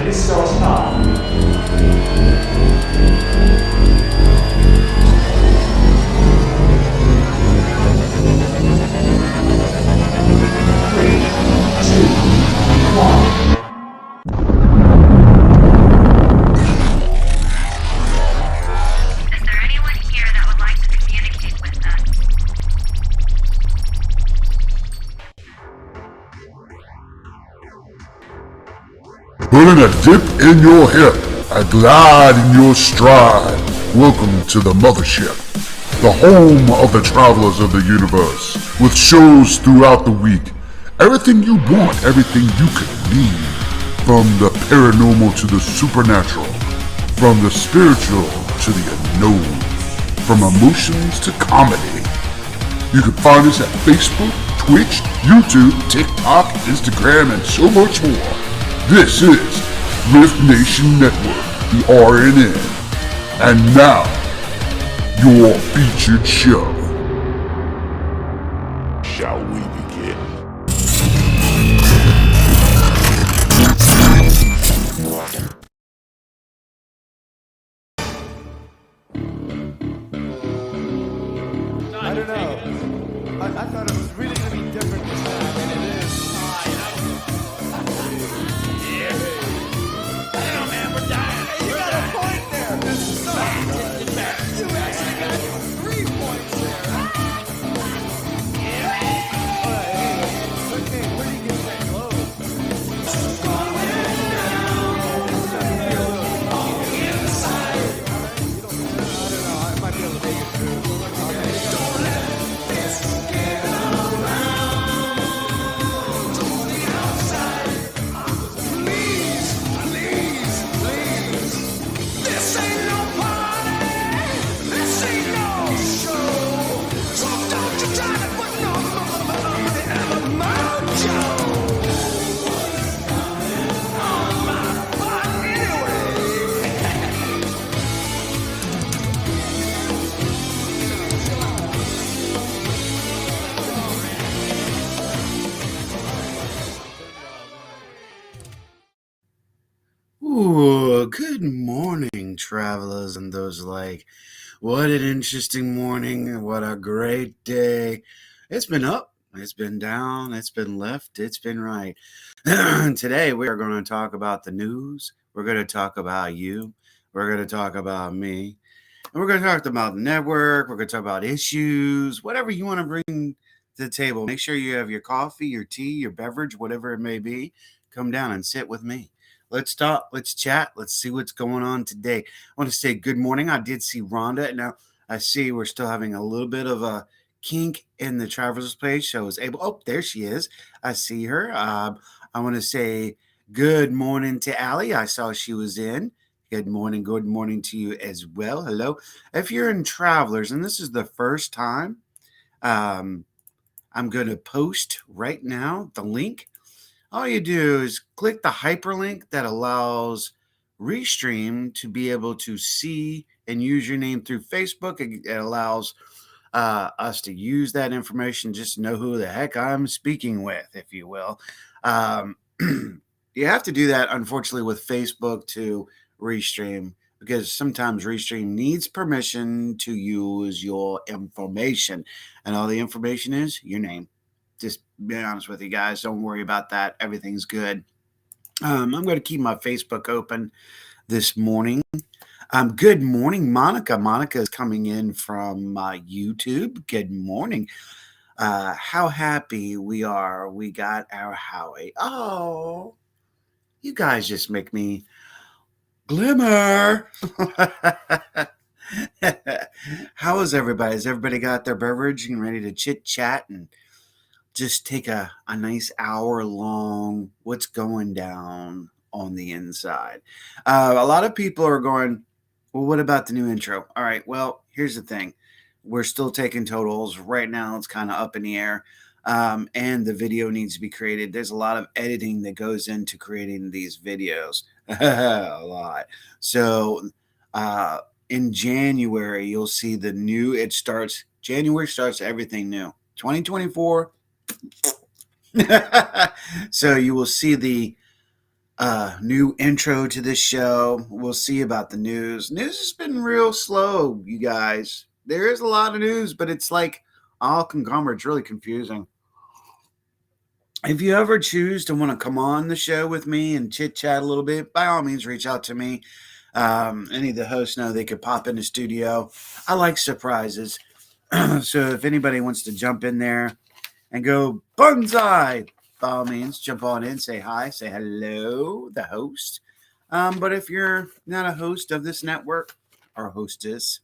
This is our start. 3, 2, 1. Is there anyone here that would like to communicate with us? Putting a dip in your hip, a glide in your stride. Welcome to the mothership, the home of the travelers of the universe, with shows throughout the week. Everything you want, everything you could need. From the paranormal to the supernatural, from the spiritual to the unknown, from emotions to comedy. You can find us at Facebook, Twitch, YouTube, TikTok, Instagram, and so much more. This is R.I.F.T Nation Network, the RNN. And now, your featured show. Shall we begin? I don't know. I thought it was really going to be different this time, and it is. I don't know, man. We're dying. Hey, you got a point there. You actually got 3 points there. All right, anyway. Okay, where do you get that globe? I don't know. I might be able to make it through. Ooh, good morning, travelers and those alike. What an interesting morning. What a great day. It's been up, it's been down, it's been left, it's been right. Today, we are going to talk about the news. We're going to talk about you. We're going to talk about me. And we're going to talk about the network. We're going to talk about issues, whatever you want to bring to the table. Make sure you have your coffee, your tea, your beverage, whatever it may be. Come down and sit with me. Let's talk, let's chat, let's see what's going on today. I want to say good morning. I did see Rhonda. Now, I see we're still having a little bit of a kink in the Travelers page, so I was able, oh, there she is. I see her. I want to say good morning to Allie. I saw she was in. Good morning to you as well. Hello. If you're in Travelers, and this is the first time, I'm going to post right now the link. All you do is click the hyperlink that allows Restream to be able to see and use your name through Facebook. It allows us to use that information just to know who the heck I'm speaking with, if you will. You have to do that, unfortunately, with Facebook to Restream because sometimes Restream needs permission to use your information. And all the information is your name. Just be honest with you guys. Don't worry about that. Everything's good. I'm going to keep my Facebook open this morning. Good morning, Monica. Monica is coming in from YouTube. Good morning. How happy we are. We got our Howie. Oh, you guys just make me glimmer. How is everybody? Has everybody got their beverage and ready to chit chat and just take a nice hour long what's going down on the inside? A lot of people are going, well, what about the new intro? All right, well, here's the thing. We're still taking totals. Right now, it's kind of up in the air. And the video needs to be created. There's a lot of editing that goes into creating these videos. A lot. So in January, you'll see the new, January starts everything new. 2024. So you will see the new intro to this show. We'll see about the news. News has been real slow, you guys. There is a lot of news, but it's like all conglomerate. It's really confusing. If you ever choose to want to come on the show with me and chit chat a little bit, by all means, reach out to me. Any of the hosts know they could pop in the studio. I like surprises. So if anybody wants to jump in there and go bonsai, by all means, jump on in, say hi, say hello, the host. But if you're not a host of this network or hostess,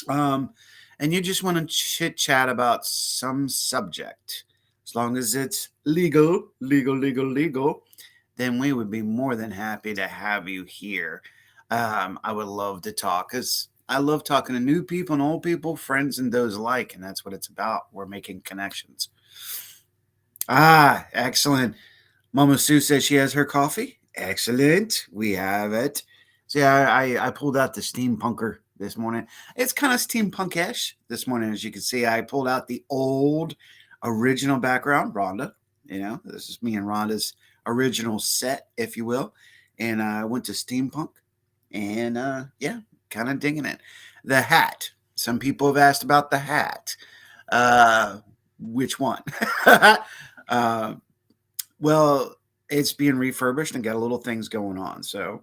um, and you just want to chit chat about some subject, as long as it's legal, then we would be more than happy to have you here. I would love to talk because I love talking to new people and old people, friends and those alike, and that's what it's about. We're making connections. Excellent. Mama Sue says she has her coffee. Excellent. We have it. See, I pulled out the steampunker this morning. It's kind of steampunkish this morning, as you can see. I pulled out the old original background, Rhonda. This is me and Rhonda's original set, if you will. And I went to steampunk, and yeah, kind of digging it. The hat. Some people have asked about the hat. Which one? Well, it's being refurbished and got a little things going on. So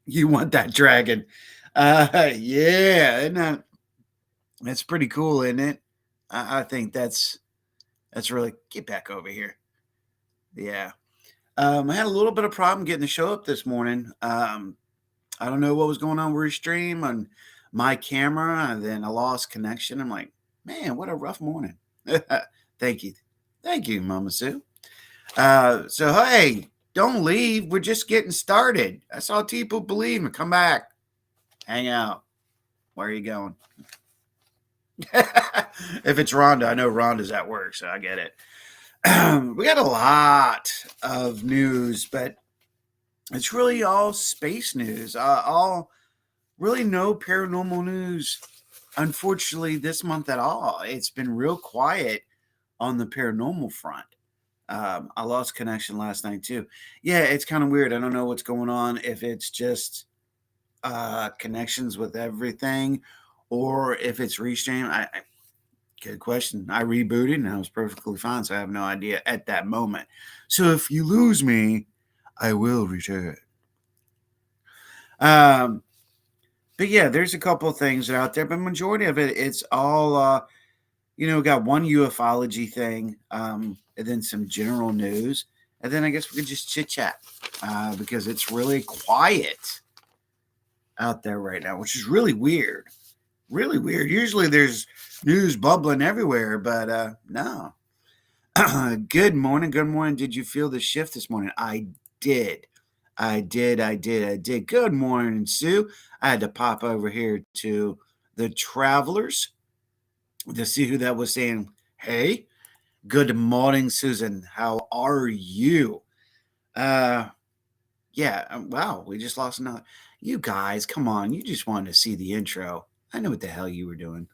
you want that dragon. Yeah, that's pretty cool, isn't it? I think that's really get back over here. Yeah. I had a little bit of problem getting the show up this morning. I don't know what was going on with Restream on my camera, and then I lost connection. I'm like, man, what a rough morning. Thank you. Thank you, Mama Sue. So hey, don't leave. We're just getting started. I saw people believe me. Come back. Hang out. Where are you going? If it's Rhonda, I know Rhonda's at work, so I get it. We got a lot of news, but it's really all space news. All really no paranormal news, unfortunately, this month at all. It's been real quiet on the paranormal front. I lost connection last night too. Yeah, it's kind of weird. I don't know what's going on. If it's just connections with everything, or if it's Restream. Good question. I rebooted and I was perfectly fine, so I have no idea at that moment. So if you lose me, I will return. But yeah, there's a couple of things out there, but majority of it, it's all got one ufology thing, and then some general news, and then I guess we could just chit chat because it's really quiet out there right now, which is really weird. Really weird. Usually there's news bubbling everywhere, but no. Good morning. Good morning. Did you feel the shift this morning? I did. Good morning, Sue. I had to pop over here to the Travelers to see who that was saying, hey, good morning, Susan. How are you? Yeah. Wow. We just lost another. You guys, come on. You just wanted to see the intro. I know what the hell you were doing.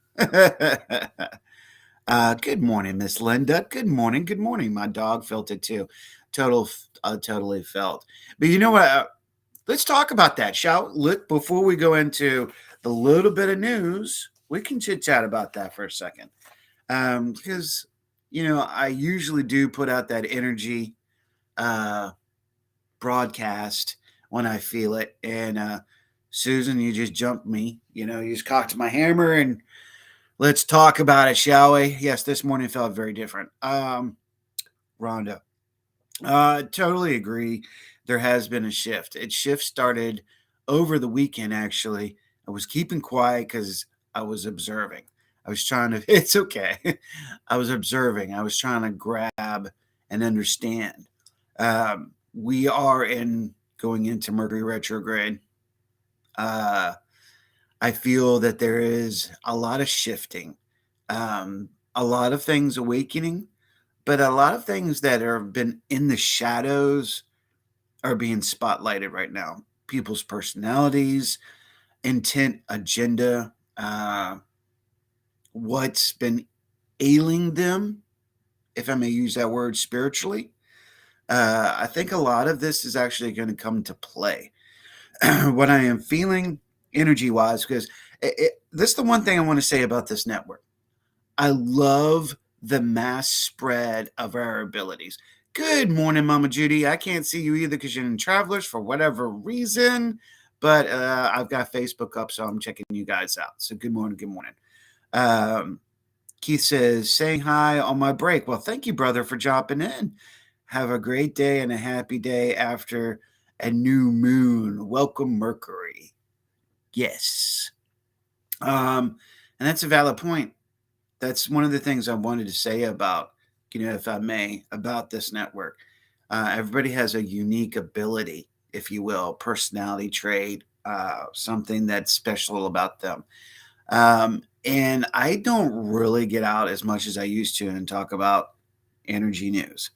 Good morning, Miss Linda. Good morning. Good morning. My dog felt it too. Totally felt. But you know what? Let's talk about that, shall we? Look, before we go into the little bit of news, we can chit chat about that for a second. Because, I usually do put out that energy broadcast when I feel it. And Susan, you just jumped me. You just cocked my hammer and let's talk about it, shall we? Yes, this morning felt very different. Rhonda, totally agree. There has been a shift. Shift started over the weekend, actually. I was keeping quiet because I was observing. I was trying to, it's okay. I was observing. I was trying to grab and understand. We are going into Mercury retrograde. I feel that there is a lot of shifting, a lot of things awakening, but a lot of things that have been in the shadows are being spotlighted right now. People's personalities, intent, agenda, what's been ailing them, if I may use that word spiritually, I think a lot of this is actually going to come to play. What I am feeling energy wise, because this is the one thing I want to say about this network. I love the mass spread of our abilities. Good morning, Mama Judy. I can't see you either because you're in Travelers for whatever reason, but I've got Facebook up, so I'm checking you guys out. So good morning, good morning. Keith says, saying hi on my break. Well, thank you, brother, for dropping in. Have a great day and a happy day after a new moon. Welcome, Mercury. Yes. And that's a valid point. That's one of the things I wanted to say about, if I may, about this network. Everybody has a unique ability, if you will, personality trait, something that's special about them. And I don't really get out as much as I used to and talk about energy news.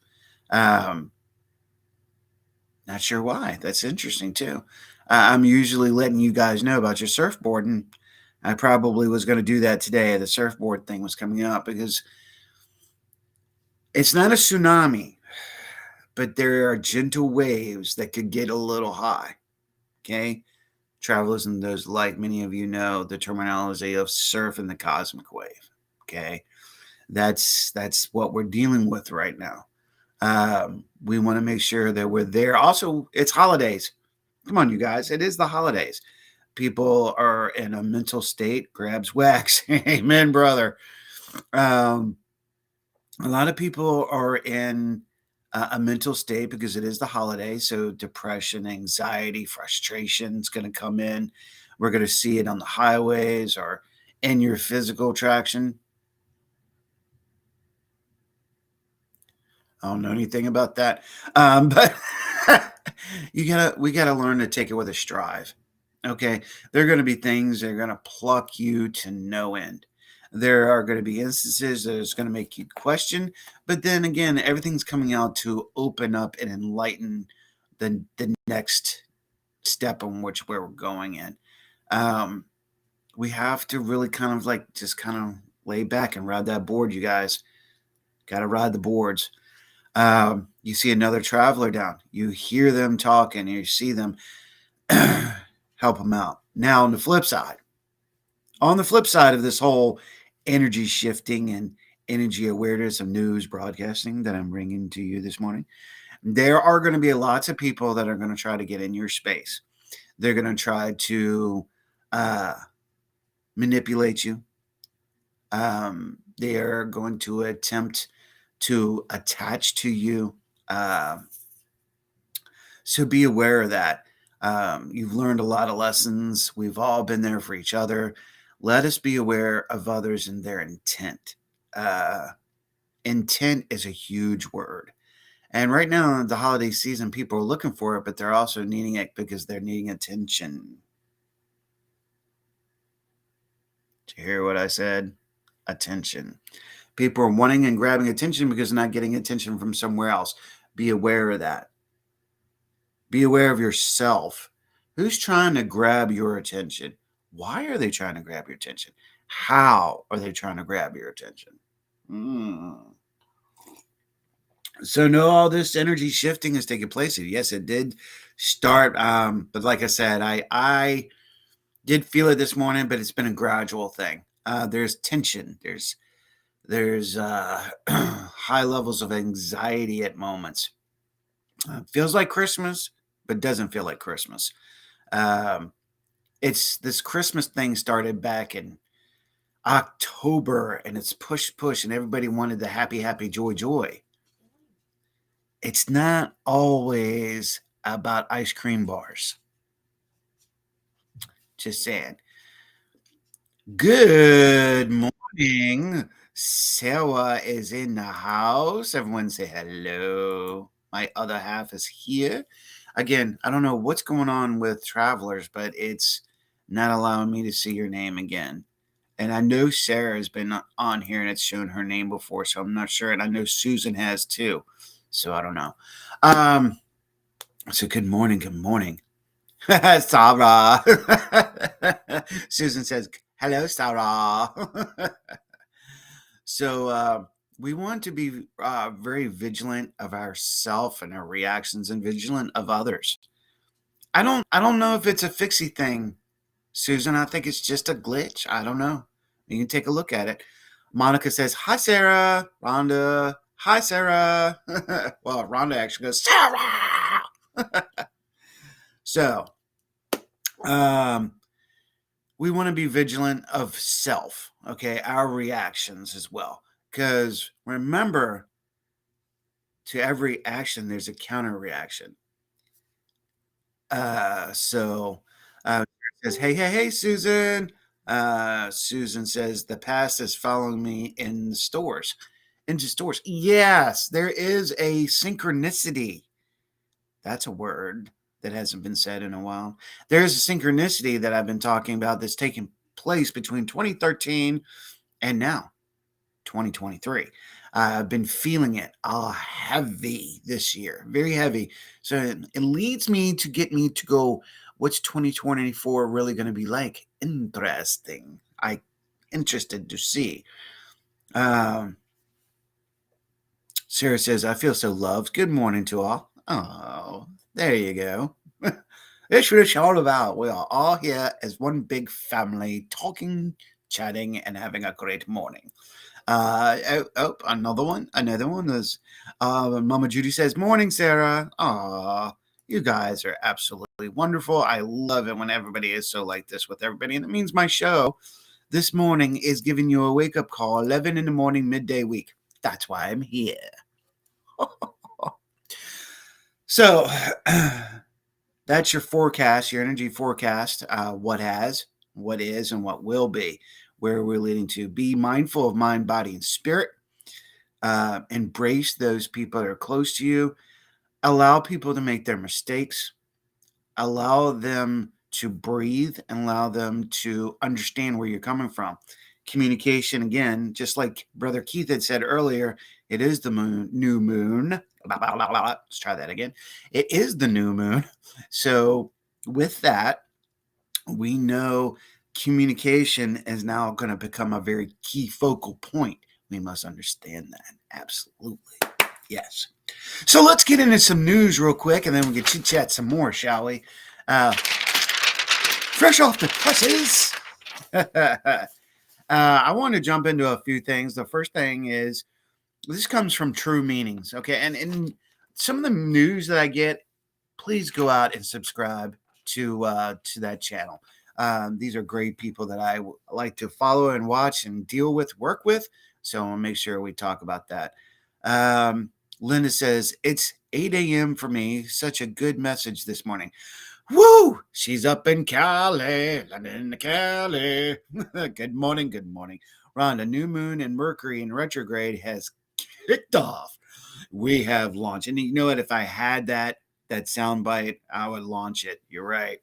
Not sure why. That's interesting too. I'm usually letting you guys know about your surfboard, and I probably was going to do that today. The surfboard thing was coming up because it's not a tsunami, but there are gentle waves that could get a little high. Okay. Travelers and those like many of you know the terminology of surf and the cosmic wave. Okay. That's what we're dealing with right now. We want to make sure that we're there. Also, it's holidays. Come on, you guys. It is the holidays. People are in a mental state, grabs wax. Amen, brother. A lot of people are in a mental state because it is the holiday. So depression, anxiety, frustration is going to come in. We're going to see it on the highways or in your physical traction. I don't know anything about that, but we gotta learn to take it with a strive. Okay, there are going to be things that are going to pluck you to no end. There are going to be instances that it's going to make you question, but then again, everything's coming out to open up and enlighten the next step on which where we're going in. We have to really kind of like just kind of lay back and ride that board, you guys. Got to ride the boards. You see another traveler down. You hear them talking. You see them. Help them out. Now, on the flip side of this whole energy shifting and energy awareness of news broadcasting that I'm bringing to you this morning, there are going to be lots of people that are going to try to get in your space. They're going to try to manipulate you. They are going to attempt to attach to you. So be aware of that. You've learned a lot of lessons. We've all been there for each other. Let us be aware of others and their intent. Intent is a huge word. And right now, the holiday season, people are looking for it, but they're also needing it because they're needing attention. Did you hear what I said? Attention. People are wanting and grabbing attention because they're not getting attention from somewhere else. Be aware of that. Be aware of yourself. Who's trying to grab your attention? Why are they trying to grab your attention? How are they trying to grab your attention? So know all this energy shifting is taking place here. Yes, it did start. But like I said, I did feel it this morning, but it's been a gradual thing. There's tension. There's high levels of anxiety at moments. Feels like Christmas, but doesn't feel like Christmas. It's this Christmas thing started back in October, and it's push, and everybody wanted the happy, joy. It's not always about ice cream bars. Just saying. Good morning. Sarah is in the house. Everyone say hello. My other half is here. Again, I don't know what's going on with Travelers, but it's not allowing me to see your name again. And I know Sarah has been on here and it's shown her name before, so I'm not sure. And I know Susan has too. So I don't know. So good morning. Sarah. Susan says, hello, Sarah. So we want to be very vigilant of ourself and our reactions, and vigilant of others. I don't know if it's a fixie thing, Susan. I think it's just a glitch. I don't know. You can take a look at it. Monica says, "Hi, Sarah." Rhonda, "Hi, Sarah." Well, Rhonda actually goes, "Sarah." So, um, we want to be vigilant of self, okay, our reactions as well. Because remember, to every action, there's a counter reaction. So says, "Hey, hey, hey, Susan." Susan says, "The past is following me in stores, into stores." Yes, there is a synchronicity. That's a word that hasn't been said in a while. There's a synchronicity that I've been talking about that's taking place between 2013 and now 2023. I've been feeling it heavy this year, very heavy. So it leads me to get me to go, what's 2024 really going to be like? Interesting. I interested to see. Um, Sarah says, "I feel so loved. Good morning to all." Oh, there you go. It's what it's all about. We are all here as one big family, talking, chatting, and having a great morning. Another one. Another one is Mama Judy says, "Morning, Sarah." Aw, you guys are absolutely wonderful. I love it when everybody is so like this with everybody. And it means my show this morning is giving you a wake up call, 11 in the morning, midday week. That's why I'm here. So, that's your forecast, your energy forecast, what has, what is, and what will be, where we're leading to. Be mindful of mind, body, and spirit. Embrace those people that are close to you. Allow people to make their mistakes. Allow them to breathe and allow them to understand where you're coming from. Communication, again, just like Brother Keith had said earlier, it is the new moon. Let's try that again. It is the new moon. So, with that, we know communication is now going to become a very key focal point. We must understand that. Absolutely. Yes. So let's get into some news real quick and then we can chit chat some more, shall we? Fresh off the presses. I want to jump into a few things. The first thing is this comes from True Meanings. Okay. And some of the news that I get, please go out and subscribe to that channel. These are great people that I like to follow and watch and deal with, work with. So I'll make sure we talk about that. Linda says, "It's 8 a.m. for me. Such a good message this morning." Woo! She's up in Cali, London, Cali. Good morning, good morning. Rhonda, new moon and Mercury in retrograde has kicked off. We have launched. And you know what? If I had that sound bite, I would launch it. You're right.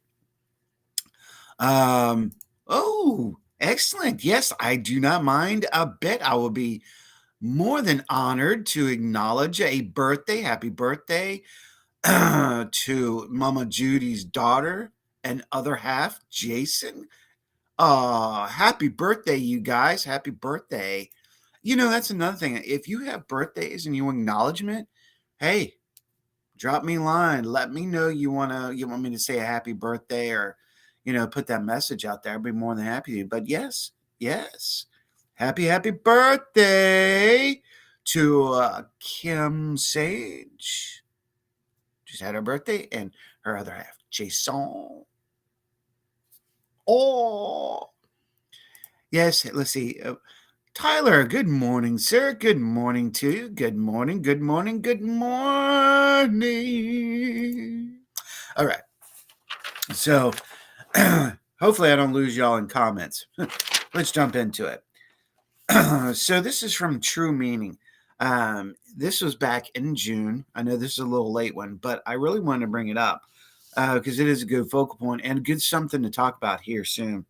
Oh, excellent. Yes, I do not mind a bit. I will be more than honored to acknowledge a birthday. Happy birthday to Mama Judy's daughter and other half, Jason. Happy birthday, you guys. Happy birthday. You know, that's another thing. If you have birthdays and you acknowledgement, hey, drop me a line. Let me know you want me to say a happy birthday or, put that message out there. I'd be more than happy to. But yes, yes. Happy birthday to Kim Sage. Just had her birthday, and her other half, Jason. Oh, yes. Let's see. Tyler, good morning, sir. Good morning to you. Good morning. Good morning. Good morning. All right. So, hopefully, I don't lose y'all in comments. Let's jump into it. So, this is from True Meaning. This was back in June. I know this is a little late one, but I really wanted to bring it up because it is a good focal point and good something to talk about here soon.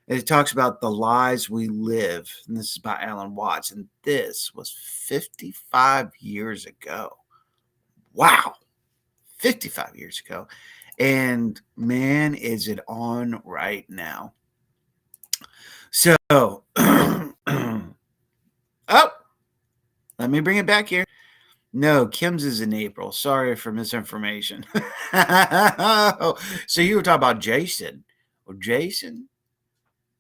It talks about the lies we live, and this is by Alan Watts, and this was 55 years ago. Wow, 55 years ago. And man, is it on right now. So, oh, Let me bring it back here. No, Kim's is in April. Sorry for misinformation. So you were talking about Jason. Well, Jason?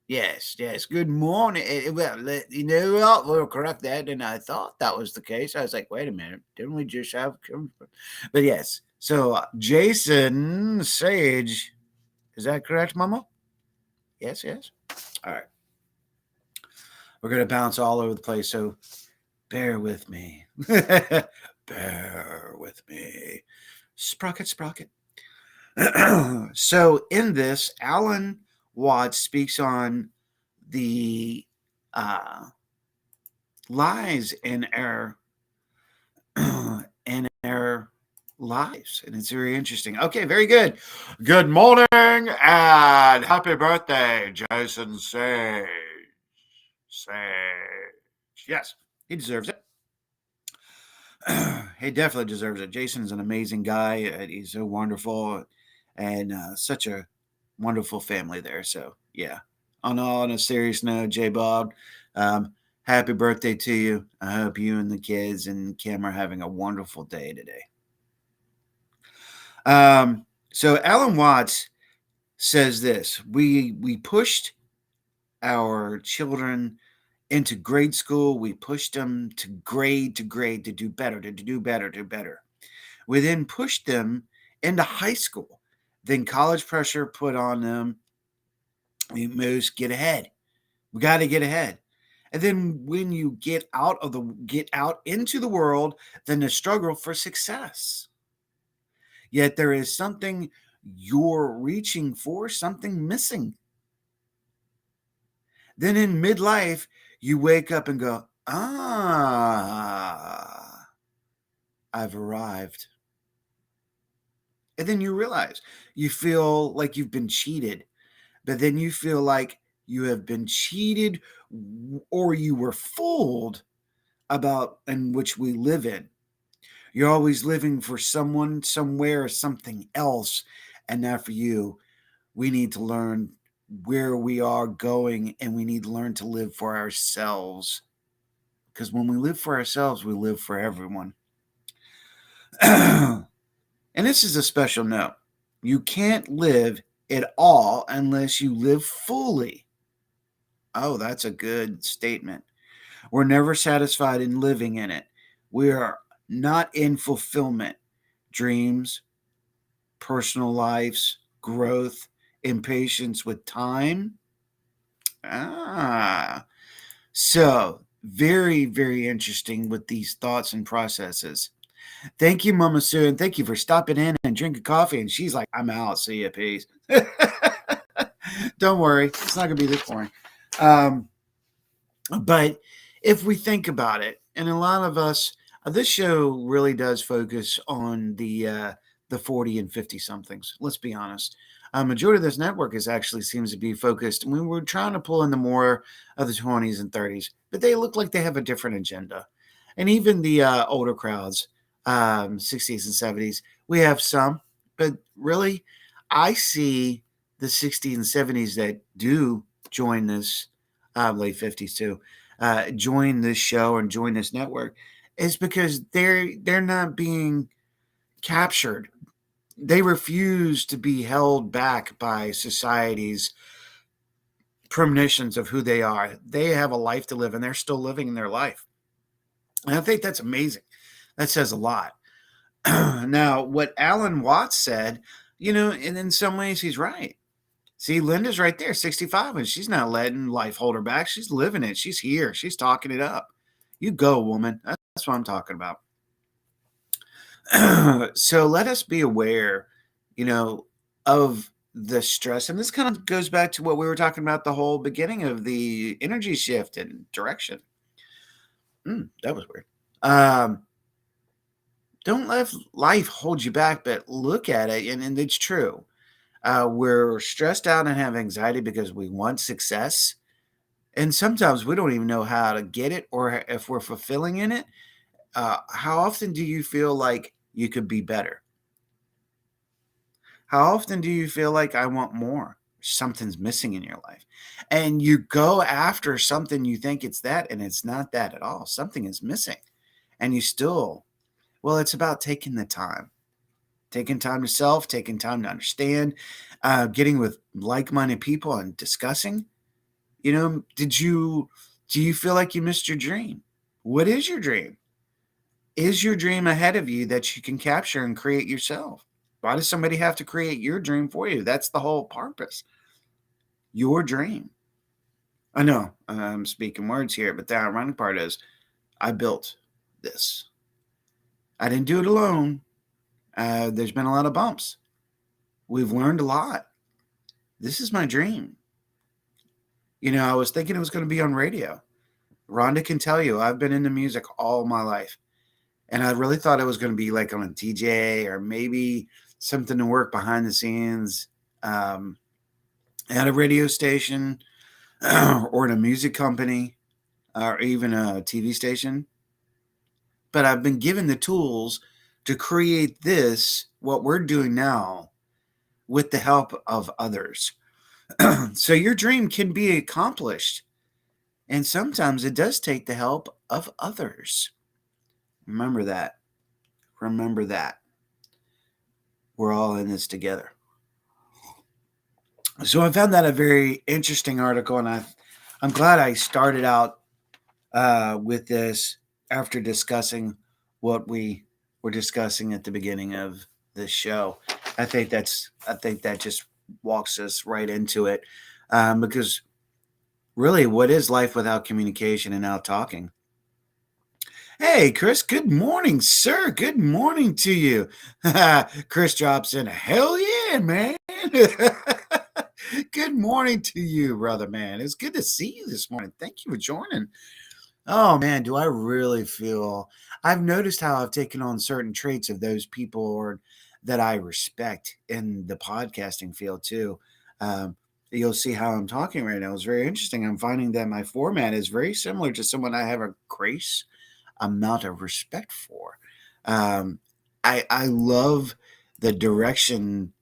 Yes, yes. Good morning. Well, you know what? We'll correct that. And I thought that was the case. I was like, wait a minute. Didn't we just have Kim? But yes. So Jason Sage. Is that correct, Mama? Yes, yes. All right. We're going to bounce all over the place. So bear with me. Bear with me. Sprocket, sprocket. So in this, Alan Watts speaks on the lies in our lives, and it's very interesting. Okay, very good. Good morning and happy birthday, Jason Sage. Yes, he deserves it. He definitely deserves it. Jason's an amazing guy. He's so wonderful, and such a wonderful family there. So yeah. On a serious note, J Bob, happy birthday to you. I hope you and the kids and Kim are having a wonderful day today. So Alan Watts says this: we pushed our children into grade school. We pushed them to grade, to do better, to do better, to do better. We then pushed them into high school. Then college pressure put on them. We must get ahead. We got to get ahead. And then when you get out into the world, then the struggle for success. Yet there is something you're reaching for, something missing. Then in midlife, you wake up and go, I've arrived. And then you realize you feel like you've been cheated, but then you feel like you have been cheated or you were fooled about in which we live in. You're always living for someone, somewhere, something else. And not for you. We need to learn where we are going, and we need to learn to live for ourselves. Because when we live for ourselves, we live for everyone. And this is a special note. You can't live at all unless you live fully. Oh, that's a good statement. We're never satisfied in living in it. We are not in fulfillment. Dreams, personal lives, growth, impatience with time. So very, very interesting with these thoughts and processes. Thank you, Mama Sue, and thank you for stopping in and drinking coffee. And she's like, I'm out. See ya. Peace. Don't worry. It's not going to be this boring. But if we think about it, and a lot of us, this show really does focus on the 40 and 50 somethings. Let's be honest. Majority of this network actually seems to be focused. We were trying to pull in the more of the 20s and 30s, but they look like they have a different agenda. And even the older crowds, 60s and 70s, we have some, but really, I see the 60s and 70s that do join this, late 50s too, join this show and join this network, is because they're not being captured. They refuse to be held back by society's premonitions of who they are. They have a life to live, and they're still living their life. And I think that's amazing. That says a lot. Now, what Alan Watts said, and in some ways he's right. See, Linda's right there, 65, and she's not letting life hold her back. She's living it. She's here. She's talking it up. You go, woman. That's what I'm talking about. So let us be aware, of the stress. And this kind of goes back to what we were talking about the whole beginning of the energy shift and direction. That was weird. Don't let life hold you back, but look at it. And it's true. We're stressed out and have anxiety because we want success. And sometimes we don't even know how to get it or if we're fulfilling in it. How often do you feel like you could be better? How often do you feel like I want more? Something's missing in your life. And you go after something, you think it's that, and it's not that at all. Something is missing. and you still, well, it's about taking the time. Taking time to self, taking time to understand, getting with like-minded people and discussing. Do you feel like you missed your dream? What is your dream? Is your dream ahead of you that you can capture and create yourself? Why does somebody have to create your dream for you? That's the whole purpose. Your dream. I know I'm speaking words here, but the ironic part is I built this. I didn't do it alone. There's been a lot of bumps. We've learned a lot. This is my dream. I was thinking it was going to be on radio. Rhonda can tell you I've been into music all my life. And I really thought it was going to be like on a DJ or maybe something to work behind the scenes at a radio station or in a music company or even a TV station. But I've been given the tools to create this, what we're doing now, with the help of others. So your dream can be accomplished. And sometimes it does take the help of others. Remember that. Remember that. We're all in this together. So I found that a very interesting article, and I'm glad I started out with this after discussing what we were discussing at the beginning of this show. I think that just walks us right into it, because really, what is life without communication and out talking? Hey, Chris, good morning, sir. Good morning to you. Chris drops in, hell yeah, man. Good morning to you, brother, man. It's good to see you this morning. Thank you for joining. Oh, man, do I really feel I've noticed how I've taken on certain traits of those people or that I respect in the podcasting field, too. You'll see how I'm talking right now. It's very interesting. I'm finding that my format is very similar to someone I have a grace amount of respect for. I love the direction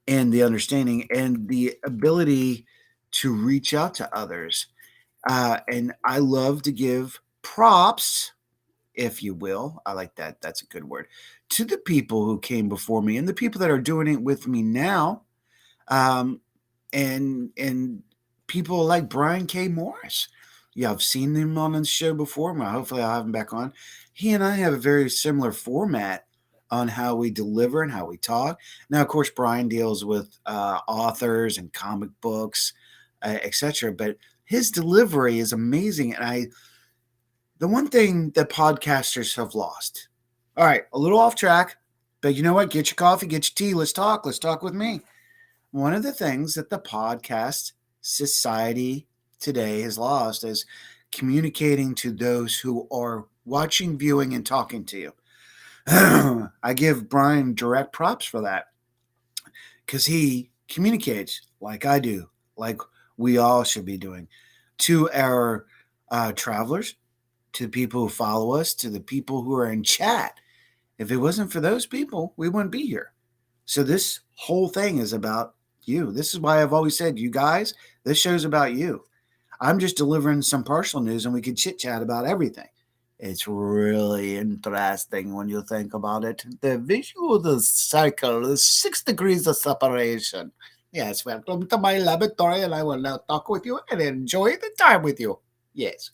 and the understanding and the ability to reach out to others. And I love to give props, if you will. I like that. That's a good word. To the people who came before me and the people that are doing it with me now. And people like Brian K. Morris. Yeah, I've seen him on the show before. Hopefully, I'll have him back on. He and I have a very similar format on how we deliver and how we talk. Now, of course, Brian deals with authors and comic books, etc. But his delivery is amazing. And the one thing that podcasters have lost. All right, a little off track, but you know what? Get your coffee, get your tea. Let's talk. Let's talk with me. One of the things that the podcast society today has lost is communicating to those who are watching, viewing, and talking to you. I give Brian direct props for that because he communicates like I do, like we all should be doing, to our travelers, to the people who follow us, to the people who are in chat. If it wasn't for those people, we wouldn't be here. So this whole thing is about you. This is why I've always said, you guys, this show's about you. I'm just delivering some partial news and we can chit chat about everything. It's really interesting when you think about it. The visual, the cycle, the 6 degrees of separation. Yes, welcome to my laboratory and I will now talk with you and enjoy the time with you. Yes.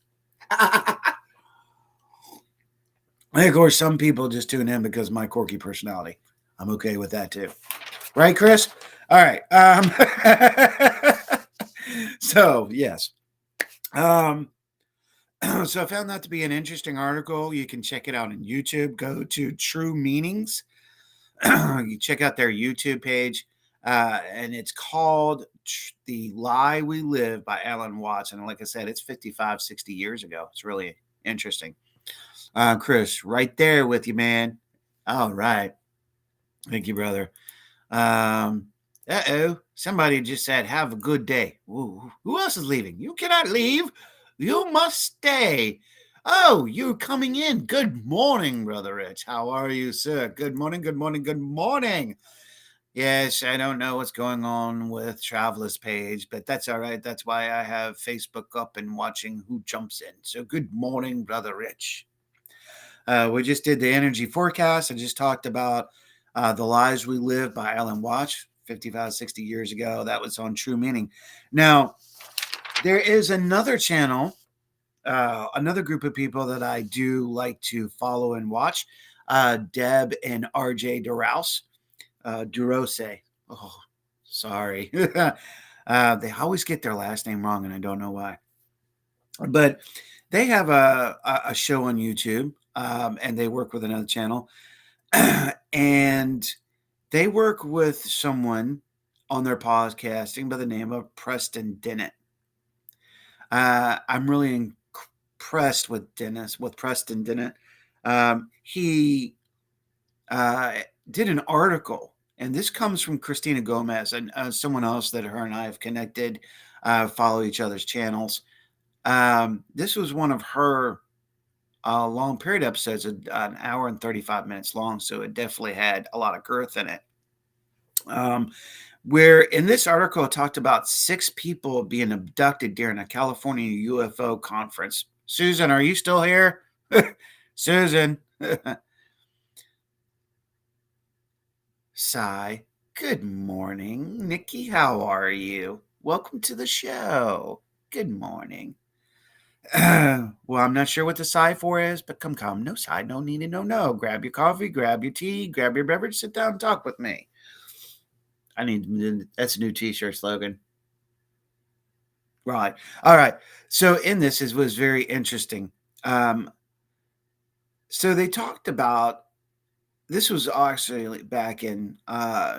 And of course, some people just tune in because of my quirky personality. I'm okay with that too. Right, Chris? All right. So, yes. So I found that to be an interesting article. You can check it out on YouTube. Go to True Meanings. You check out their YouTube page. And it's called The Lie We Live by Alan Watts. And like I said, it's 55, 60 years ago. It's really interesting. Chris, right there with you, man. All right. Thank you, brother. Somebody just said, have a good day. Ooh, who else is leaving? You cannot leave. You must stay. Oh, you're coming in. Good morning, Brother Rich. How are you, sir? Good morning, good morning, good morning. Yes, I don't know what's going on with Traveler's page, but that's all right. That's why I have Facebook up and watching who jumps in. So good morning, Brother Rich. We just did the energy forecast. I just talked about The Lies We Live by Alan Watts 55, 60 years ago. That was on True Meaning. Now, there is another channel, another group of people that I do like to follow and watch, Deb and RJ Durose. Oh, sorry. They always get their last name wrong, and I don't know why. But they have a show on YouTube, and they work with another channel. And they work with someone on their podcasting by the name of Preston Dennett. I'm really impressed with Preston Dennett. He did an article, and this comes from Christina Gomez and someone else that her and I have connected, follow each other's channels. This was one of her long period episodes, an hour and 35 minutes long, so it definitely had a lot of girth in it. Where in this article it talked about 6 people being abducted during a California UFO conference. Susan, are you still here? Susan. Sigh. Good morning. Nikki, how are you? Welcome to the show. Good morning. Well, I'm not sure what the sigh for is, but come. No sigh, no need, no. Grab your coffee, grab your tea, grab your beverage, sit down and talk with me. That's a new t-shirt slogan. Right. All right. So in this was very interesting. So they talked about, this was actually back in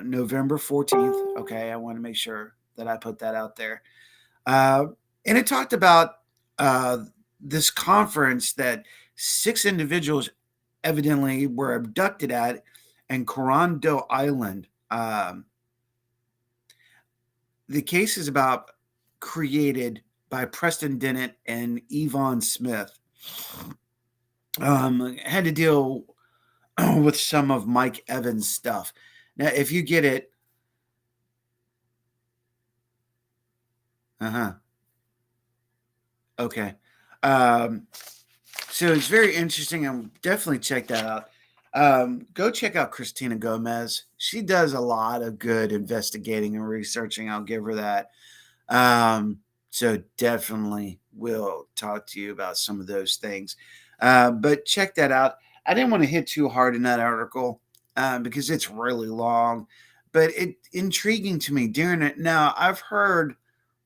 November 14th. Okay. I want to make sure that I put that out there. And it talked about this conference that 6 individuals evidently were abducted at in Coronado Island. The case is about created by Preston Dennett and Yvonne Smith. Had to deal with some of Mike Evans' stuff. Now, if you get it, okay. So it's very interesting. I'll definitely check that out. Go check out Christina Gomez. She does a lot of good investigating and researching. I'll give her that. So definitely will talk to you about some of those things. But check that out. I didn't want to hit too hard in that article because it's really long, but it's intriguing to me during it. Now, I've heard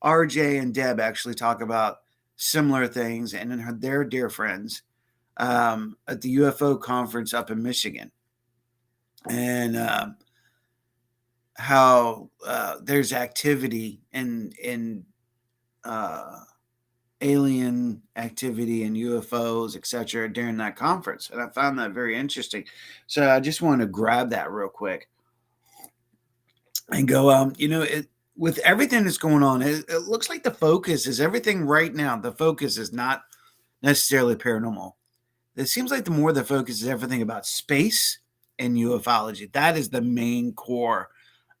RJ and Deb actually talk about similar things and their dear friends at the UFO conference up in Michigan. And how there's activity in alien activity and UFOs, etc., during that conference, and I found that very interesting. So I just wanted to grab that real quick and go. With everything that's going on, it looks like the focus is everything right now. The focus is not necessarily paranormal. It seems like the more the focus is everything about space and ufology. That is the main core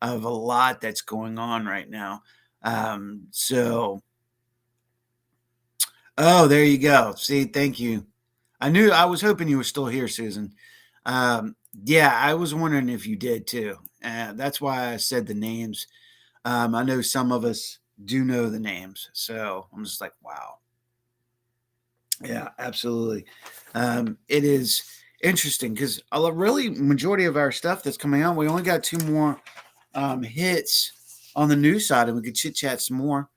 of a lot that's going on right now. Oh, there you go. See, thank you. I was hoping you were still here, Susan. Yeah, I was wondering if you did too. That's why I said the names. I know some of us do know the names. So I'm just like, wow. Yeah, absolutely. It is interesting because a really majority of our stuff that's coming out, we only got 2 more hits on the news side, and we could chit chat some more.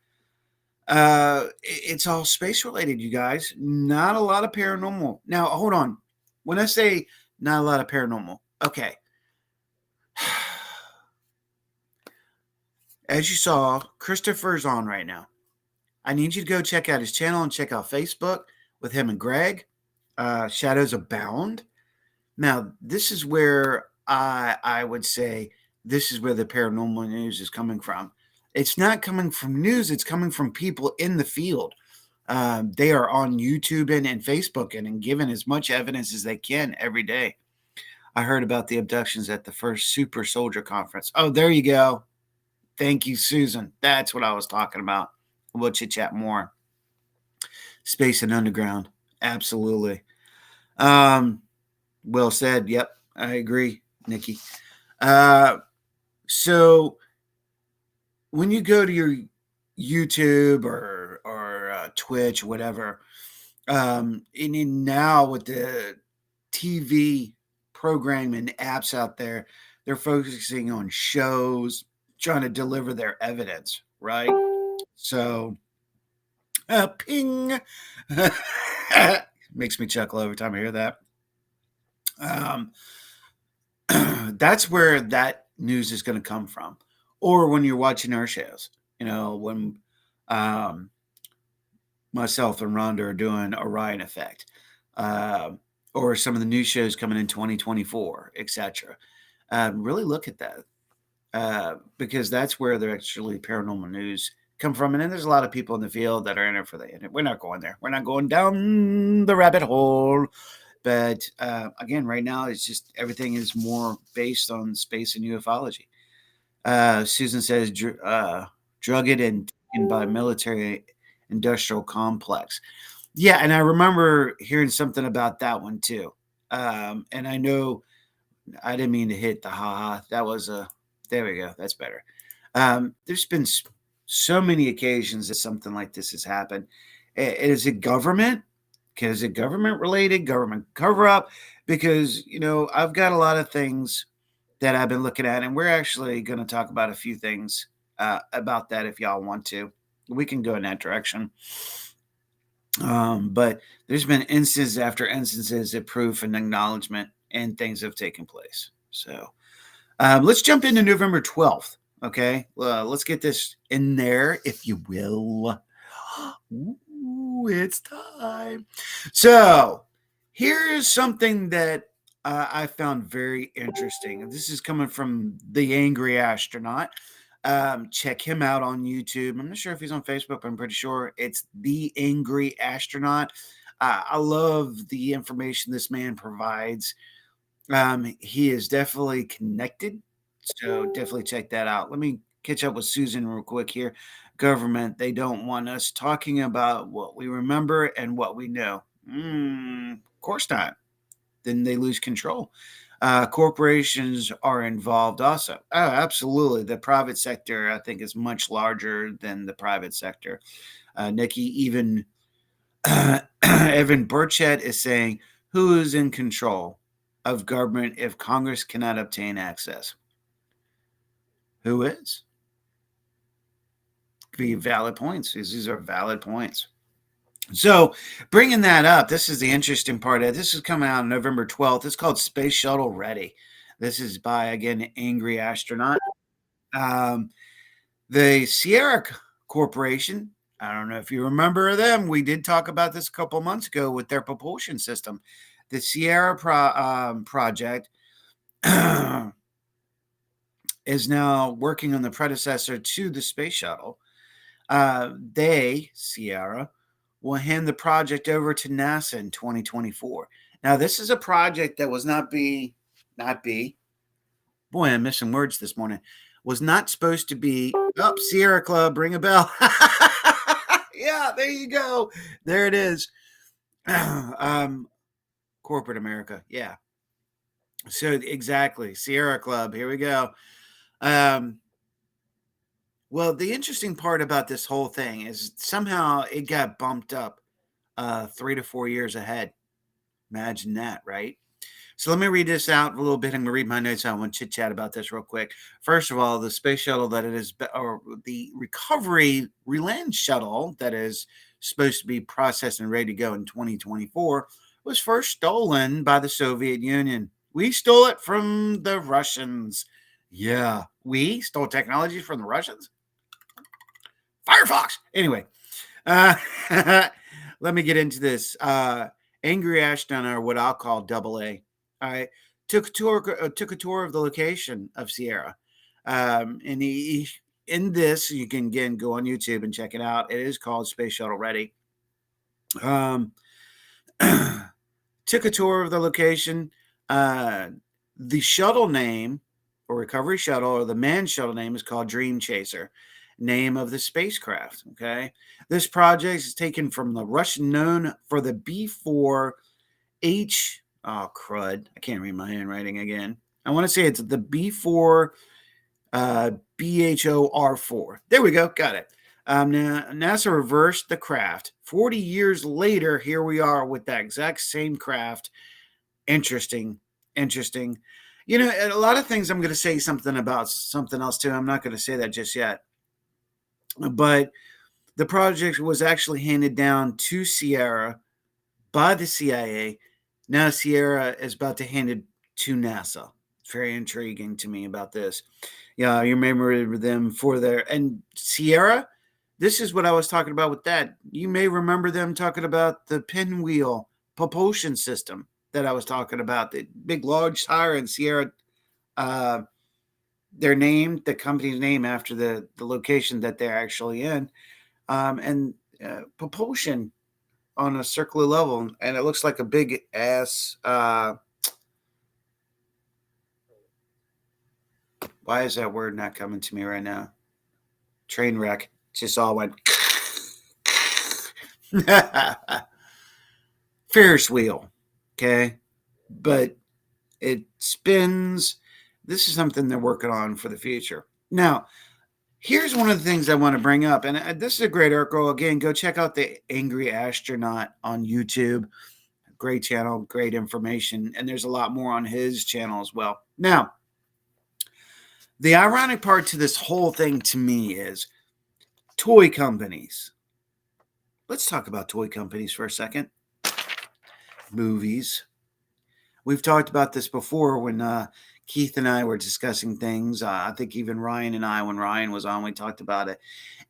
It's all space related, you guys. Not a lot of paranormal. Now, hold on. When I say not a lot of paranormal, okay. As you saw, Christopher's on right now. I need you to go check out his channel and check out Facebook with him and Greg. Shadows Abound. Now, this is where I would say this is where the paranormal news is coming from. It's not coming from news. It's coming from people in the field. They are on YouTube and Facebook and giving as much evidence as they can every day. I heard about the abductions at the first Super Soldier Conference. Oh, there you go. Thank you, Susan. That's what I was talking about. We'll chit chat more. Space and underground. Absolutely. Well said. Yep, I agree, Nikki. Uh, so when you go to your YouTube or Twitch, whatever, and then now with the TV program and apps out there, they're focusing on shows, trying to deliver their evidence, right? So, ping makes me chuckle every time I hear that. Um, that's where that news is going to come from, or when you're watching our shows. When um, myself and Rhonda are doing Orion Effect, uh, or some of the new shows coming in 2024, etc. Really look at that because that's where the actually paranormal news come from. And then there's a lot of people in the field that are in it for the. We're not going there. We're not going down the rabbit hole. But again, right now, it's just everything is more based on space and ufology. Susan says drugged and taken by military industrial complex. Yeah, and I remember hearing something about that one too. And I know I didn't mean to hit the ha. That was a there we go. That's better. There's been so many occasions that something like this has happened. Is it government? Is it government related? Government cover up? Because I've got a lot of things that I've been looking at, and we're actually going to talk about a few things about that if y'all want to. We can go in that direction. But there's been instances after instances of proof and acknowledgement, and things have taken place. So let's jump into November 12th. Okay, let's get this in there, if you will. Ooh, it's time. So here's something that I found very interesting. This is coming from the Angry Astronaut. Check him out on YouTube. I'm not sure if he's on Facebook, but I'm pretty sure it's the Angry Astronaut. I love the information this man provides. He is definitely connected, so definitely check that out. Let me catch up with Susan real quick here. Government, they don't want us talking about what we remember and what we know. Of course not. Then they lose control. Corporations are involved also. Oh, absolutely. The private sector, I think, is much larger than the private sector. Nikki, even Evan Burchett is saying, who is in control of government if Congress cannot obtain access? Who is? Be valid points. These are valid points. So, bringing that up, this is the interesting part. This is coming out on November 12th. It's called Space Shuttle Ready. This is by, again, Angry Astronaut. The Sierra Corporation, I don't know if you remember them. We did talk about this a couple months ago with their propulsion system. The Sierra project is now working on the predecessor to the space shuttle. Sierra, will hand the project over to NASA in 2024. Now, this is a project that was not be, boy, I'm missing words this morning, was not supposed to be, Sierra Club, ring a bell. Yeah, there you go. There it is. Corporate America. Yeah. So exactly. Sierra Club. Here we go. Well, the interesting part about this whole thing is somehow it got bumped up 3 to 4 years ahead. Imagine that, right? So let me read this out a little bit. I'm going to read my notes. I want to chit chat about this real quick. First of all, the space shuttle that it is, or the recovery reland shuttle that is supposed to be processed and ready to go in 2024 was first stolen by the Soviet Union. We stole it from the Russians. Yeah, we stole technology from the Russians. Firefox. Anyway, let me get into this. Angry Astronaut, or what I'll call Double A. All right, took a tour of the location of Sierra, and he in this you can again go on YouTube and check it out. It is called Space Shuttle Ready. Took a tour of the location. The shuttle name, or recovery shuttle, or the manned shuttle name is called Dream Chaser, name of the spacecraft. Okay, this project is taken from the Russian known for the B4H Oh, crud. I can't read my handwriting again. I want to say it's the B4 BHOR4. There we go. Got it. Now, NASA reversed the craft. 40 years later, here we are with that exact same craft. Interesting. Interesting. You know, a lot of things I'm going to say something about something else too. I'm not going to say that just yet. But the project was actually handed down to Sierra by the CIA. Now Sierra is about to hand it to NASA. It's very intriguing to me about this. Yeah, you remember them for their and Sierra. This is what I was talking about with that. You may remember them talking about the pinwheel propulsion system that I was talking about. The big, large tire in Sierra. Uh, their name, the company's name, after the location that they're actually in, and propulsion on a circular level, and it looks like a big ass. Why is that word not coming to me right now? Train wreck. Just all went. Ferris wheel. Okay. But it spins. This is something they're working on for the future. Now, here's one of the things I want to bring up. And this is a great article. Again, go check out the Angry Astronaut on YouTube. Great channel, great information. And there's a lot more on his channel as well. Now, the ironic part to this whole thing to me is toy companies. Let's talk about toy companies for a second. Movies. We've talked about this before when Keith and I were discussing things. I think even Ryan and I, when Ryan was on, we talked about it.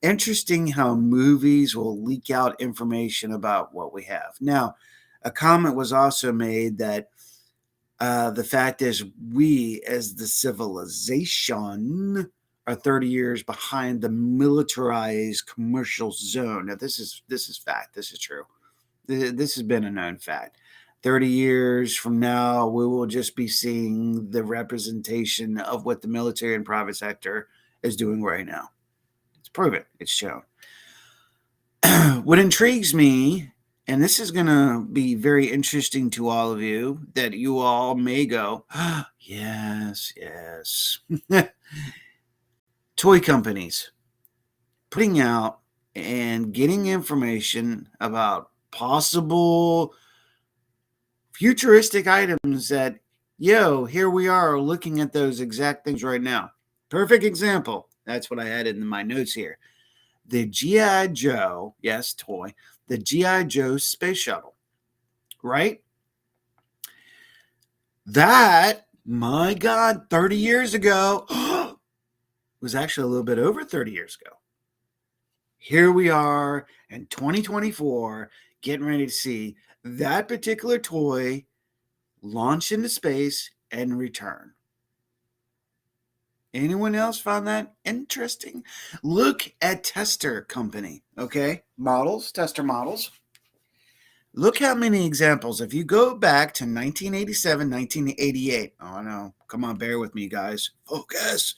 Interesting how movies will leak out information about what we have. Now, a comment was also made that the fact is we, as the civilization, are 30 years behind the militarized commercial zone. Now, this is fact. This is true. This has been a known fact. 30 years from now, we will just be seeing the representation of what the military and private sector is doing right now. It's proven. It's shown. What intrigues me, and this is going to be very interesting to all of you, that you all may go, yes, yes. Toy companies putting out and getting information about possible futuristic items that, here we are looking at those exact things right now. Perfect example. That's what I had in my notes here. The G.I. Joe, yes, toy, the G.I. Joe space shuttle, right? That, my God, 30 years ago, was actually a little bit over 30 years ago. Here we are in 2024, getting ready to see that particular toy launch into space and return. Anyone else found that interesting? Look at Tester Company, okay? Tester models. Look how many examples. If you go back to 1987, 1988. Oh, no. Come on, bear with me, guys. Focus.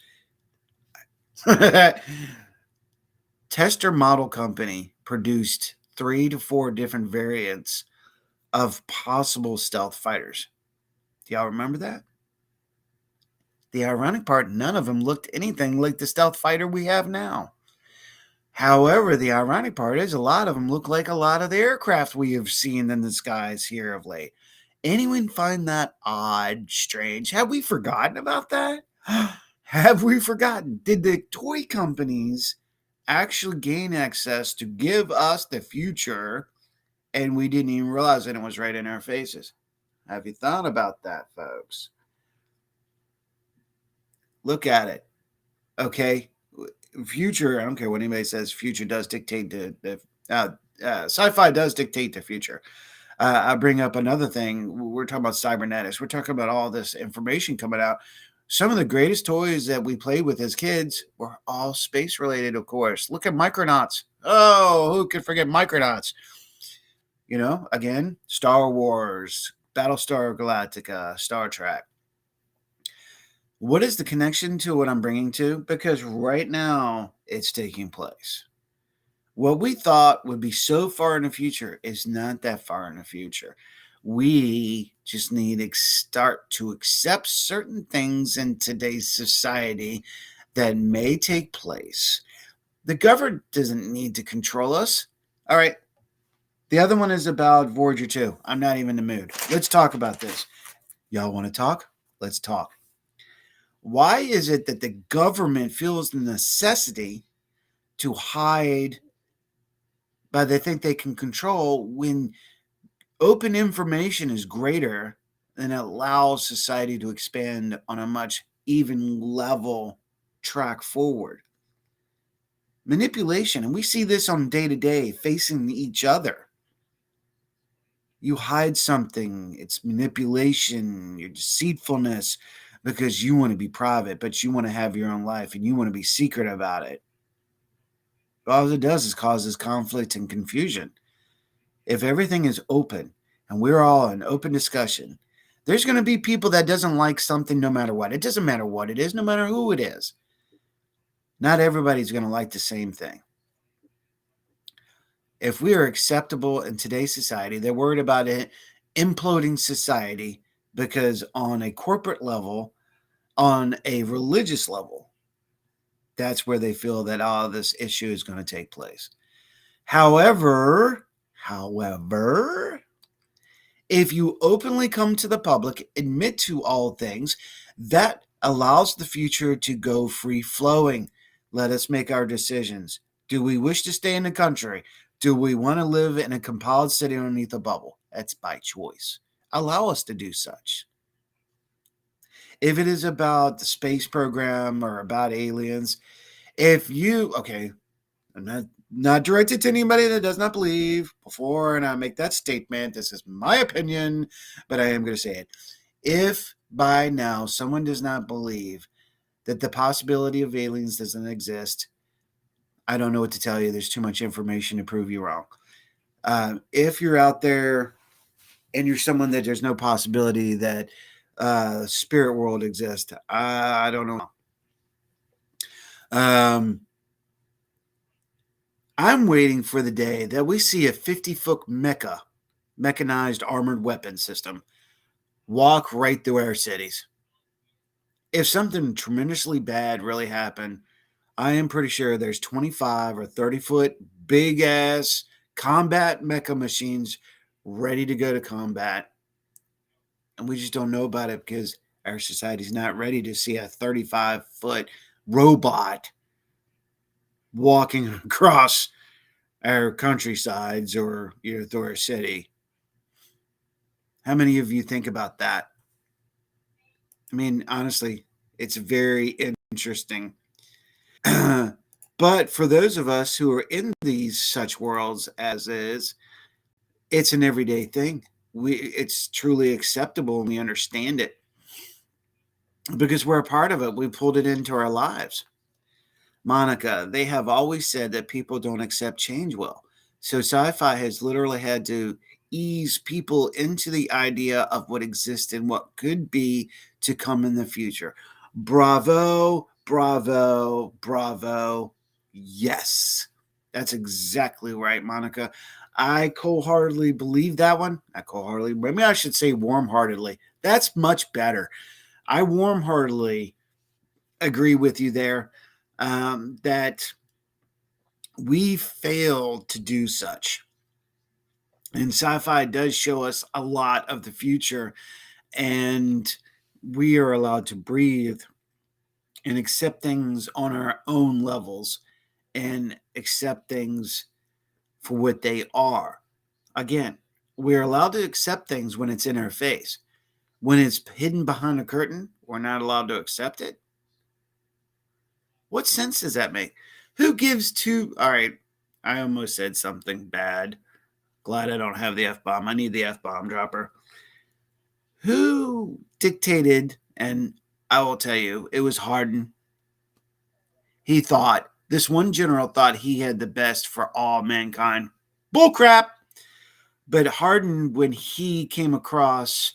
Tester Model Company produced 3 to 4 different variants of possible stealth fighters. Do y'all remember that? The ironic part, none of them looked anything like the stealth fighter we have now. However, the ironic part is a lot of them look like a lot of the aircraft we have seen in the skies here of late. Anyone find that odd, strange? Have we forgotten about that? Have we forgotten? Did the toy companies actually gain access to give us the future and we didn't even realize that it was right in our faces? Have you thought about that, folks? Look at it. Okay. Future, I don't care what anybody says, future does dictate the sci-fi does dictate the future. I bring up another thing. We're talking about cybernetics. We're talking about all this information coming out. Some of the greatest toys that we played with as kids were all space related, of course. Look at Micronauts. Oh, who could forget Micronauts? Again, Star Wars, Battlestar Galactica, Star Trek. What is the connection to what I'm bringing to? Because right now it's taking place. What we thought would be so far in the future is not that far in the future. We just need to start to accept certain things in today's society that may take place. The government doesn't need to control us. All right. The other one is about Voyager 2. I'm not even in the mood. Let's talk about this. Y'all want to talk? Let's talk. Why is it that the government feels the necessity to hide, but they think they can control when open information is greater and allows society to expand on a much even level track forward? Manipulation, and we see this on day to day facing each other. You hide something, it's manipulation, your deceitfulness, because you want to be private, but you want to have your own life and you want to be secret about it. All it does is causes conflict and confusion. If everything is open and we're all in open discussion, there's going to be people that doesn't like something no matter what. It doesn't matter what it is, no matter who it is. Not everybody's going to like the same thing. If we are acceptable in today's society, they're worried about it imploding society because on a corporate level, on a religious level, that's where they feel that this issue is going to take place. However, if you openly come to the public, admit to all things, that allows the future to go free flowing. Let us make our decisions. Do we wish to stay in the country? Do we want to live in a compiled city underneath a bubble? That's by choice. Allow us to do such. If it is about the space program or about aliens, I'm not directed to anybody that does not believe before, and I make that statement. This is my opinion, but I am going to say it. If by now someone does not believe that the possibility of aliens doesn't exist, I don't know what to tell you. There's too much information to prove you wrong. If you're out there and you're someone that there's no possibility that spirit world exists, I don't know. I'm waiting for the day that we see a 50-foot mechanized armored weapon system, walk right through our cities. If something tremendously bad really happened, I am pretty sure there's 25 or 30-foot big ass combat mecha machines ready to go to combat. And we just don't know about it because our society's not ready to see a 35-foot robot walking across our countrysides or through our city. How many of you think about that? I mean, honestly, it's very interesting. But for those of us who are in these such worlds as is, it's an everyday thing. It's truly acceptable and we understand it because we're a part of it. We pulled it into our lives. Monica, they have always said that people don't accept change well. So sci-fi has literally had to ease people into the idea of what exists and what could be to come in the future. Bravo, bravo, bravo. Yes, that's exactly right, Monica. I wholeheartedly believe that one. Maybe I should say warm-heartedly. That's much better. I warm-heartedly agree with you there. That we failed to do such. And sci-fi does show us a lot of the future, and we are allowed to breathe and accept things on our own levels and accept things for what they are. Again, we're allowed to accept things when it's in our face. When it's hidden behind a curtain, we're not allowed to accept it. What sense does that make? Who gives two? All right, I almost said something bad. Glad I don't have the F-bomb. I need the F-bomb dropper. Who dictated, and I will tell you, it was Hardin. This one general thought he had the best for all mankind. Bullcrap! But Hardin, when he came across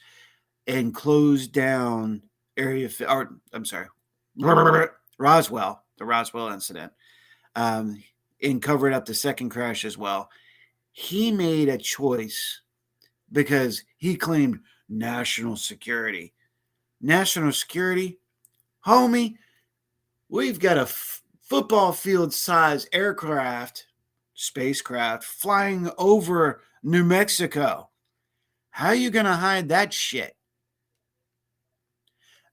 and closed down Roswell, the Roswell incident, and covered up the second crash as well, he made a choice because he claimed national security. National security? Homie, we've got a football field size spacecraft, flying over New Mexico. How are you going to hide that shit?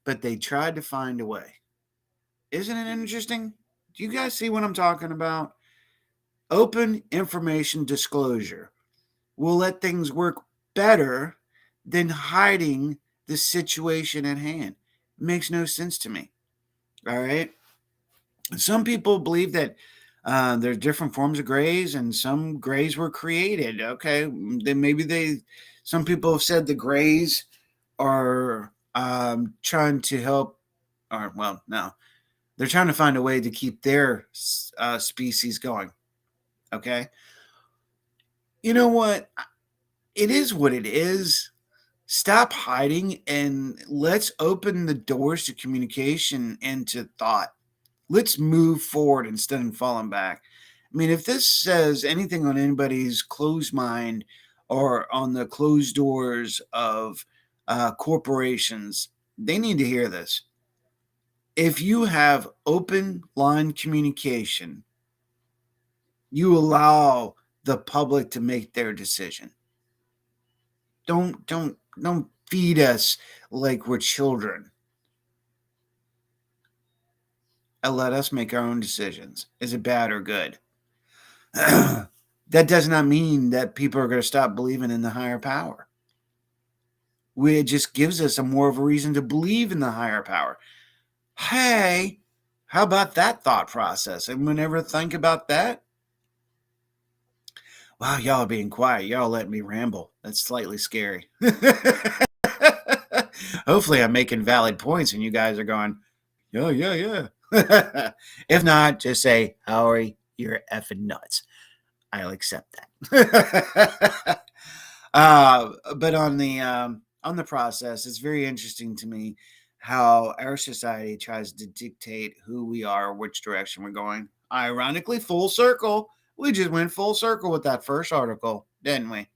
But they tried to find a way. Isn't it interesting? Do you guys see what I'm talking about? Open information disclosure will let things work better than hiding the situation at hand. It makes no sense to me. All right. Some people believe that there's different forms of grays, and some grays were created. Okay, then some people have said the grays are trying to help, or well, no, they're trying to find a way to keep their species going. Okay, you know what? It is what it is. Stop hiding and let's open the doors to communication and to thought. Let's move forward instead of falling back. I mean, if this says anything on anybody's closed mind or on the closed doors of corporations, they need to hear this. If you have open line communication, you allow the public to make their decision. Don't feed us like we're children. And let us make our own decisions. Is it bad or good? That does not mean that people are going to stop believing in the higher power. It just gives us a more of a reason to believe in the higher power. Hey, how about that thought process? Anyone ever think about that? Wow, y'all are being quiet. Y'all let me ramble. That's slightly scary. Hopefully, I'm making valid points and you guys are going, yeah. If not, just say, Howie, you're effing nuts. I'll accept that. But on the process, it's very interesting to me how our society tries to dictate who we are, which direction we're going. Ironically, full circle. We just went full circle with that first article, didn't we?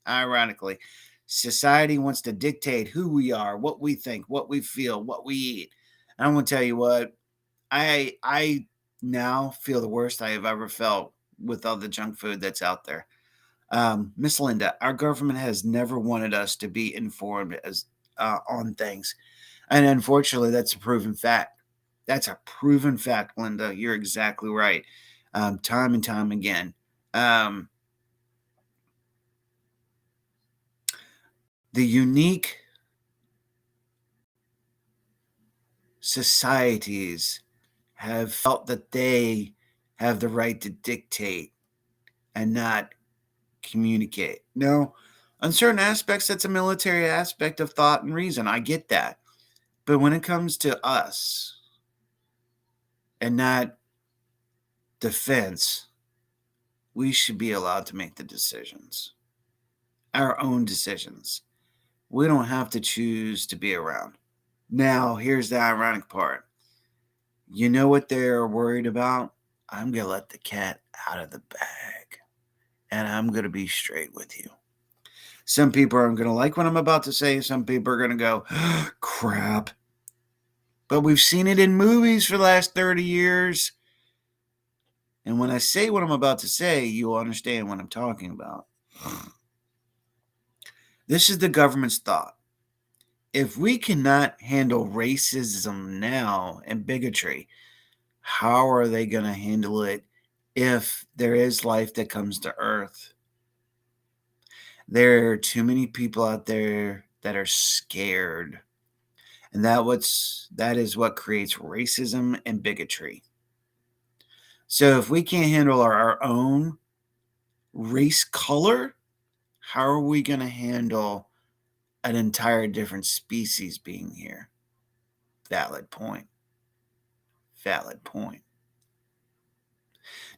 Ironically, society wants to dictate who we are, what we think, what we feel, what we eat. And I'm going to tell you what, I now feel the worst I have ever felt with all the junk food that's out there. Miss Linda, our government has never wanted us to be informed as on things, and unfortunately, that's a proven fact. That's a proven fact, Linda. You're exactly right. Time and time again. The unique societies have felt that they have the right to dictate and not communicate. No, on certain aspects, that's a military aspect of thought and reason. I get that. But when it comes to us and not defense, we should be allowed to make the decisions, our own decisions. We don't have to choose to be around. Now, here's the ironic part. You know what they're worried about? I'm going to let the cat out of the bag. And I'm going to be straight with you. Some people aren't going to like what I'm about to say. Some people are going to go, crap. But we've seen it in movies for the last 30 years. And when I say what I'm about to say, you'll understand what I'm talking about. This is the government's thought. If we cannot handle racism now and bigotry, how are they going to handle it if there is life that comes to Earth? There are too many people out there that are scared. And that is what creates racism and bigotry. So if we can't handle our own race color, how are we going to handle an entire different species being here? Valid point. Valid point.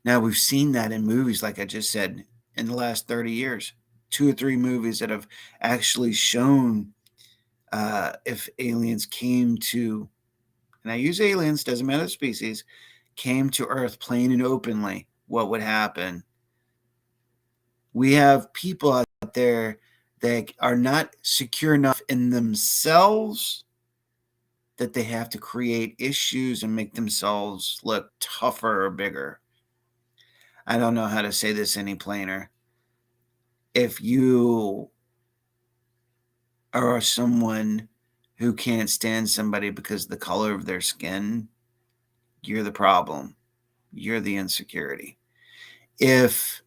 Now, we've seen that in movies, like I just said, in the last 30 years. 2 or 3 movies that have actually shown if aliens came to, and I use aliens, doesn't matter the species, came to Earth plain and openly, what would happen? We have people out there They are not secure enough in themselves that they have to create issues and make themselves look tougher or bigger. I don't know how to say this any plainer. If you are someone who can't stand somebody because of the color of their skin, you're the problem. You're the insecurity. If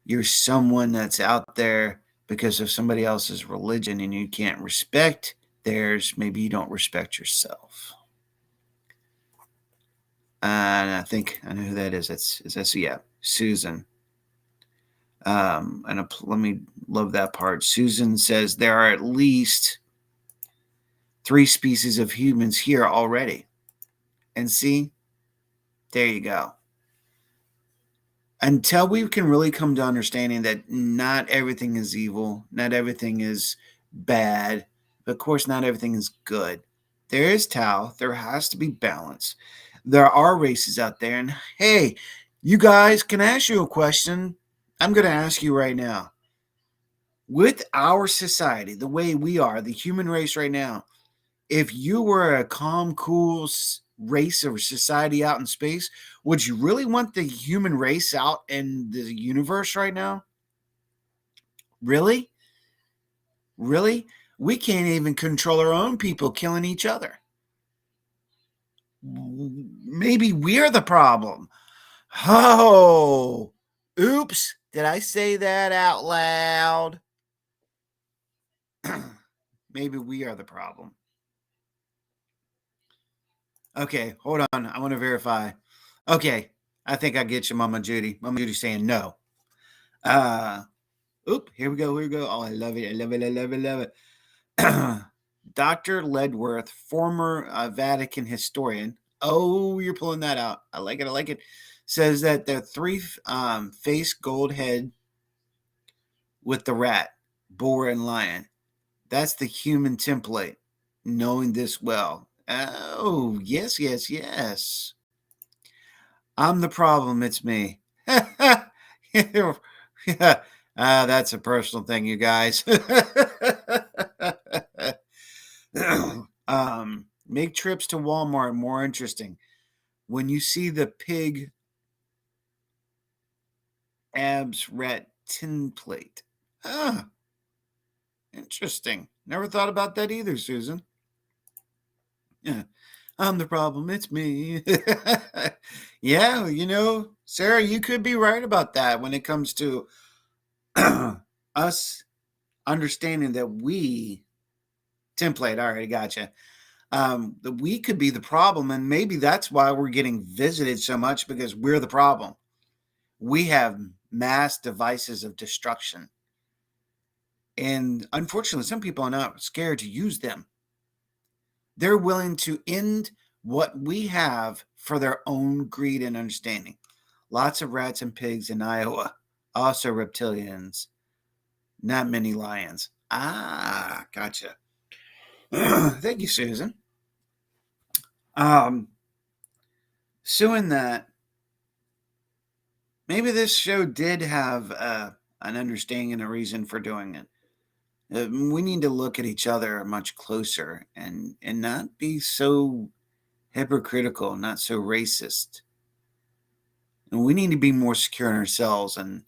you're someone that's out there because of somebody else's religion and you can't respect theirs, maybe you don't respect yourself. And I think I know who that is. That's yeah, Susan. Let me love that part. Susan says there are at least 3 species of humans here already. And see, there you go. Until we can really come to understanding that not everything is evil, not everything is bad, but of course, not everything is good. There is Tao. There has to be balance. There are races out there. And hey, you guys, can I ask you a question? I'm going to ask you right now. With our society, the way we are, the human race right now, if you were a calm, cool race or society out in space, would you really want the human race out in the universe right now? Really? Really? We can't even control our own people killing each other. Maybe we're the problem. Oh, oops. Did I say that out loud? Maybe we are the problem. Okay, hold on. I want to verify. Okay, I think I get you, Mama Judy. Mama Judy saying no. Here we go. Here we go. Oh, I love it. I love it. I love it. Love it. Dr. Ledworth, former Vatican historian. Oh, you're pulling that out. I like it. I like it. Says that the 3 face gold head with the rat, boar, and lion. That's the human template. Knowing this well. Oh, yes, yes, yes. I'm the problem. It's me. That's a personal thing, you guys. Make trips to Walmart more interesting. When you see the pig abs rat tin plate. Ah, interesting. Never thought about that either, Susan. Yeah. I'm the problem. It's me. Yeah, Sarah, you could be right about that when it comes to us understanding that we template. All right, gotcha. That we could be the problem, and maybe that's why we're getting visited so much because we're the problem. We have mass devices of destruction, and unfortunately, some people are not scared to use them. They're willing to end what we have for their own greed and understanding. Lots of rats and pigs in Iowa, also reptilians, not many lions. Ah, gotcha. Thank you, Susan. So in that, maybe this show did have an understanding and a reason for doing it. We need to look at each other much closer and not be so hypocritical, not so racist. And we need to be more secure in ourselves and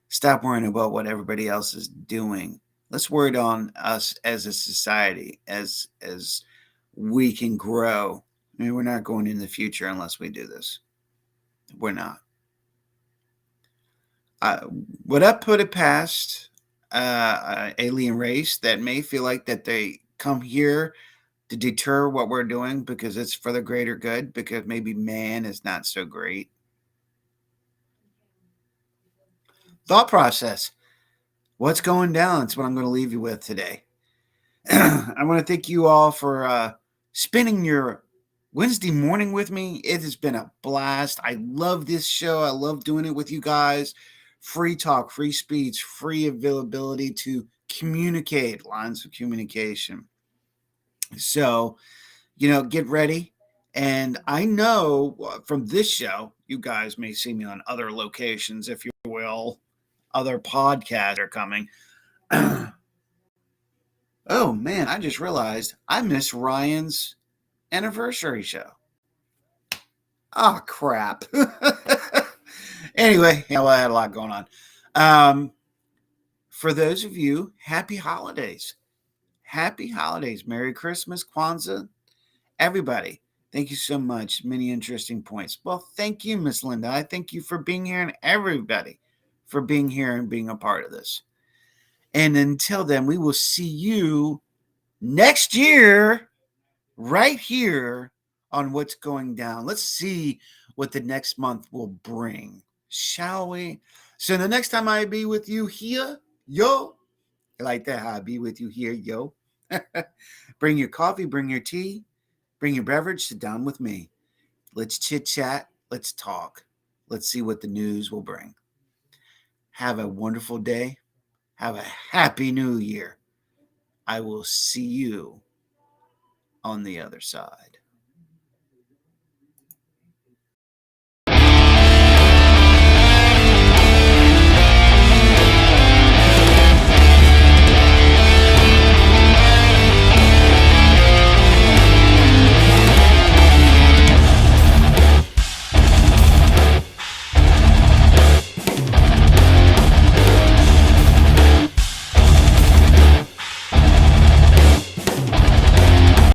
stop worrying about what everybody else is doing. Let's worry on us as a society, as we can grow. I mean, we're not going in the future unless we do this. We're not. Would I put it past alien race that may feel like that they come here to deter what we're doing because it's for the greater good, because maybe man is not so great? Thought process. What's going down? It's what I'm going to leave you with today. I want to thank you all for spending your Wednesday morning with me. It has been a blast. I love this show. I love doing it with you guys. Free talk, free speech, free availability to communicate, lines of communication. So, get ready. And I know from this show, you guys may see me on other locations, if you will. Other podcasts are coming. Oh man, I just realized I missed Ryan's anniversary show. Oh crap. Anyway, I had a lot going on. For those of you, happy holidays. Happy holidays. Merry Christmas, Kwanzaa. Everybody, thank you so much. Many interesting points. Well, thank you, Miss Linda. I thank you for being here, and everybody for being here and being a part of this. And until then, we will see you next year right here on what's going down. Let's see what the next month will bring, shall we? So the next time I be with you here, yo, like that, I'll be with you here, yo. Bring your coffee, bring your tea, bring your beverage, sit down with me. Let's chit chat, let's talk. Let's see what the news will bring. Have a wonderful day. Have a happy new year. I will see you on the other side.